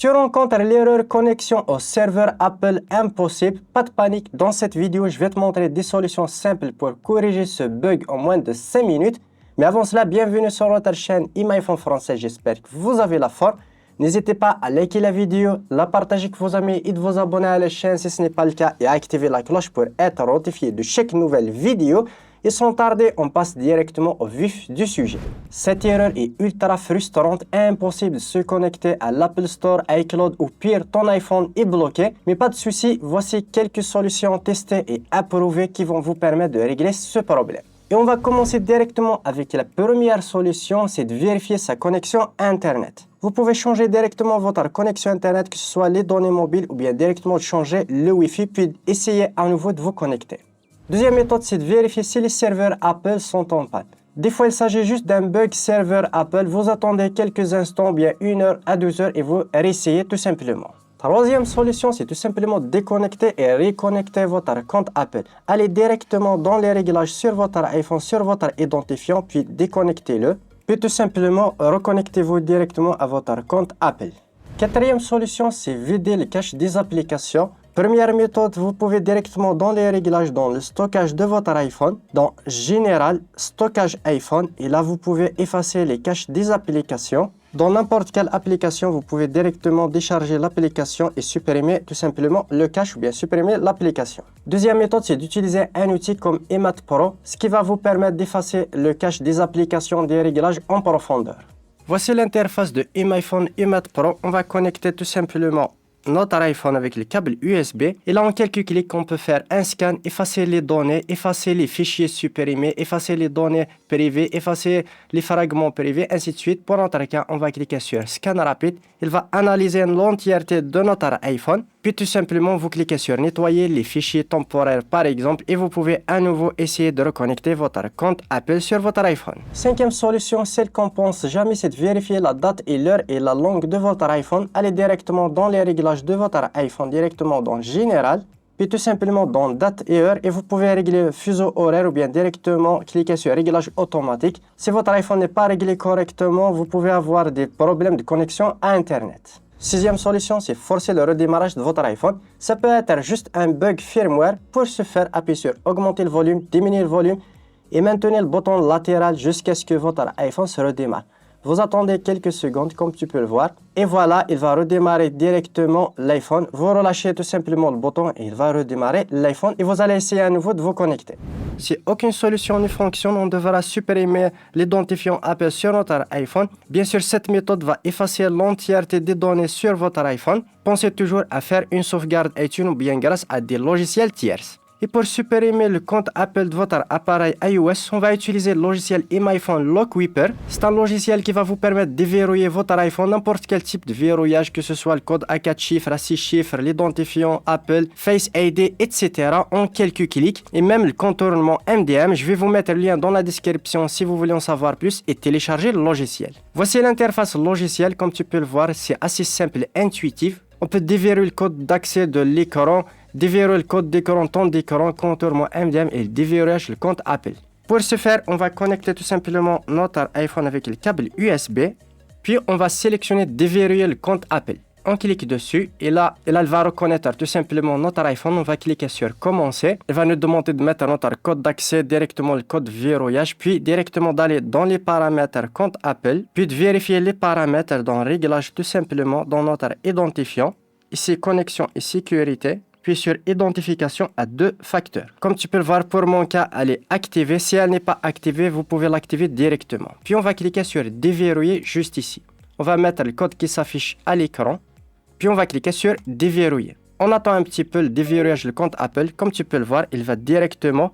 Tu rencontres l'erreur connexion au serveur Apple impossible. Pas de panique, dans cette vidéo, je vais te montrer des solutions simples pour corriger ce bug en moins de 5 minutes. Mais avant cela, bienvenue sur notre chaîne iMyPhone français, j'espère que vous avez la forme. N'hésitez pas à liker la vidéo, la partager avec vos amis et de vous abonner à la chaîne si ce n'est pas le cas et à activer la cloche pour être notifié de chaque nouvelle vidéo. Et sans tarder, on passe directement au vif du sujet. Cette erreur est ultra frustrante, impossible de se connecter à l'Apple Store, iCloud ou pire, ton iPhone est bloqué. Mais pas de souci, voici quelques solutions testées et approuvées qui vont vous permettre de régler ce problème. Et on va commencer directement avec la première solution, c'est de vérifier sa connexion Internet. Vous pouvez changer directement votre connexion Internet, que ce soit les données mobiles ou bien directement changer le Wi-Fi, puis essayer à nouveau de vous connecter. Deuxième méthode, c'est de vérifier si les serveurs Apple sont en panne. Des fois, il s'agit juste d'un bug serveur Apple. Vous attendez quelques instants, bien 1 heure à 2 heures et vous réessayez tout simplement. Troisième solution, c'est tout simplement déconnecter et reconnecter votre compte Apple. Allez directement dans les réglages sur votre iPhone, sur votre identifiant, puis déconnectez-le. Puis tout simplement, reconnectez-vous directement à votre compte Apple. Quatrième solution, c'est vider le cache des applications. Première méthode, vous pouvez directement dans les réglages, dans le stockage de votre iPhone, dans Général, stockage iPhone, et là vous pouvez effacer les caches des applications. Dans n'importe quelle application, vous pouvez directement décharger l'application et supprimer tout simplement le cache ou bien supprimer l'application. Deuxième méthode, c'est d'utiliser un outil comme iMat Pro, ce qui va vous permettre d'effacer le cache des applications des réglages en profondeur. Voici l'interface de iMyPhone iMat Pro. On va connecter tout simplement notre iPhone avec le câble USB et là en quelques clics on peut faire un scan, effacer les données, effacer les fichiers supprimés, effacer les données privées, effacer les fragments privés, ainsi de suite. Pour notre cas, on va cliquer sur scan rapide. Il va analyser l'entièreté de notre iPhone, puis tout simplement vous cliquez sur nettoyer les fichiers temporaires par exemple et vous pouvez à nouveau essayer de reconnecter votre compte Apple sur votre iPhone. Cinquième solution, celle qu'on pense jamais, c'est de vérifier la date et l'heure et la langue de votre iPhone. Allez directement dans les réglages de votre iPhone, directement dans Général, puis tout simplement dans date et heure et vous pouvez régler le fuseau horaire ou bien directement cliquer sur réglage automatique. Si votre iPhone n'est pas réglé correctement, vous pouvez avoir des problèmes de connexion à Internet. Sixième solution, c'est forcer le redémarrage de votre iPhone. Ça peut être juste un bug firmware. Pour ce faire, appuyez sur augmenter le volume, diminuer le volume et maintenez le bouton latéral jusqu'à ce que votre iPhone se redémarre. Vous attendez quelques secondes comme tu peux le voir et voilà, il va redémarrer directement l'iPhone. Vous relâchez tout simplement le bouton et il va redémarrer l'iPhone et vous allez essayer à nouveau de vous connecter. Si aucune solution ne fonctionne, on devra supprimer l'identifiant Apple sur notre iPhone. Bien sûr, cette méthode va effacer l'entièreté des données sur votre iPhone. Pensez toujours à faire une sauvegarde iTunes ou bien grâce à des logiciels tiers. Et pour supprimer le compte Apple de votre appareil iOS, on va utiliser le logiciel iMyPhone Lockkeeper. C'est un logiciel qui va vous permettre de déverrouiller votre iPhone, n'importe quel type de verrouillage, que ce soit le code à 4 chiffres, à 6 chiffres, l'identifiant Apple, Face ID, etc. en quelques clics. Et même le contournement MDM. Je vais vous mettre le lien dans la description si vous voulez en savoir plus et télécharger le logiciel. Voici l'interface logicielle. Comme tu peux le voir, c'est assez simple et intuitif. On peut déverrouiller le code d'accès de l'écran, déverrouiller le code d'écran, temps d'écran, contournement MDM et déverrouiller le compte Apple. Pour ce faire, on va connecter tout simplement notre iPhone avec le câble USB. Puis on va sélectionner déverrouiller le compte Apple. On clique dessus et là, elle va reconnaître tout simplement notre iPhone. On va cliquer sur commencer. Elle va nous demander de mettre notre code d'accès, directement le code verrouillage, puis directement d'aller dans les paramètres compte Apple, puis de vérifier les paramètres dans réglage tout simplement dans notre identifiant. Ici, connexion et sécurité. Puis sur identification à 2 facteurs. Comme tu peux le voir, pour mon cas, elle est activée. Si elle n'est pas activée, vous pouvez l'activer directement. Puis on va cliquer sur déverrouiller juste ici. On va mettre le code qui s'affiche à l'écran. Puis on va cliquer sur déverrouiller. On attend un petit peu le déverrouillage du compte Apple. Comme tu peux le voir, il va directement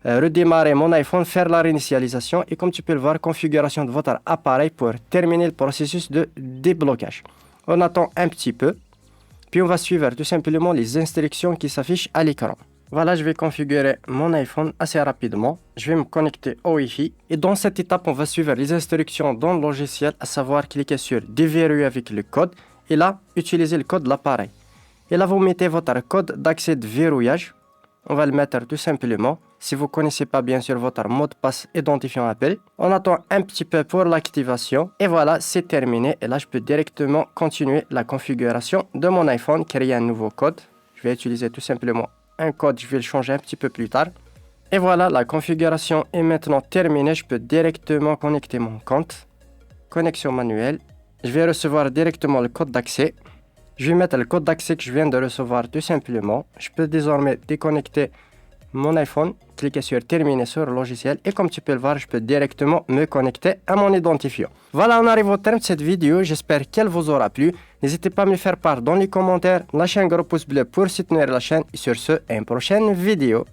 redémarrer mon iPhone, faire la réinitialisation. Et comme tu peux le voir, configuration de votre appareil pour terminer le processus de déblocage. On attend un petit peu. Puis on va suivre tout simplement les instructions qui s'affichent à l'écran. Voilà, je vais configurer mon iPhone assez rapidement. Je vais me connecter au Wi-Fi. Et dans cette étape, on va suivre les instructions dans le logiciel, à savoir cliquer sur déverrouiller avec le code. Et là, utiliser le code de l'appareil. Et là, vous mettez votre code d'accès de verrouillage. On va le mettre tout simplement. Si vous ne connaissez pas bien sûr votre mot de passe identifiant Apple, on attend un petit peu pour l'activation. Et voilà, c'est terminé. Et là, je peux directement continuer la configuration de mon iPhone, créer un nouveau code. Je vais utiliser tout simplement un code, je vais le changer un petit peu plus tard. Et voilà, la configuration est maintenant terminée. Je peux directement connecter mon compte. Connexion manuelle. Je vais recevoir directement le code d'accès. Je vais mettre le code d'accès que je viens de recevoir tout simplement. Je peux désormais déconnecter mon iPhone, cliquer sur terminer sur le logiciel et comme tu peux le voir, je peux directement me connecter à mon identifiant. Voilà, on arrive au terme de cette vidéo. J'espère qu'elle vous aura plu. N'hésitez pas à me faire part dans les commentaires. Lâchez un gros pouce bleu pour soutenir la chaîne et sur ce, à une prochaine vidéo.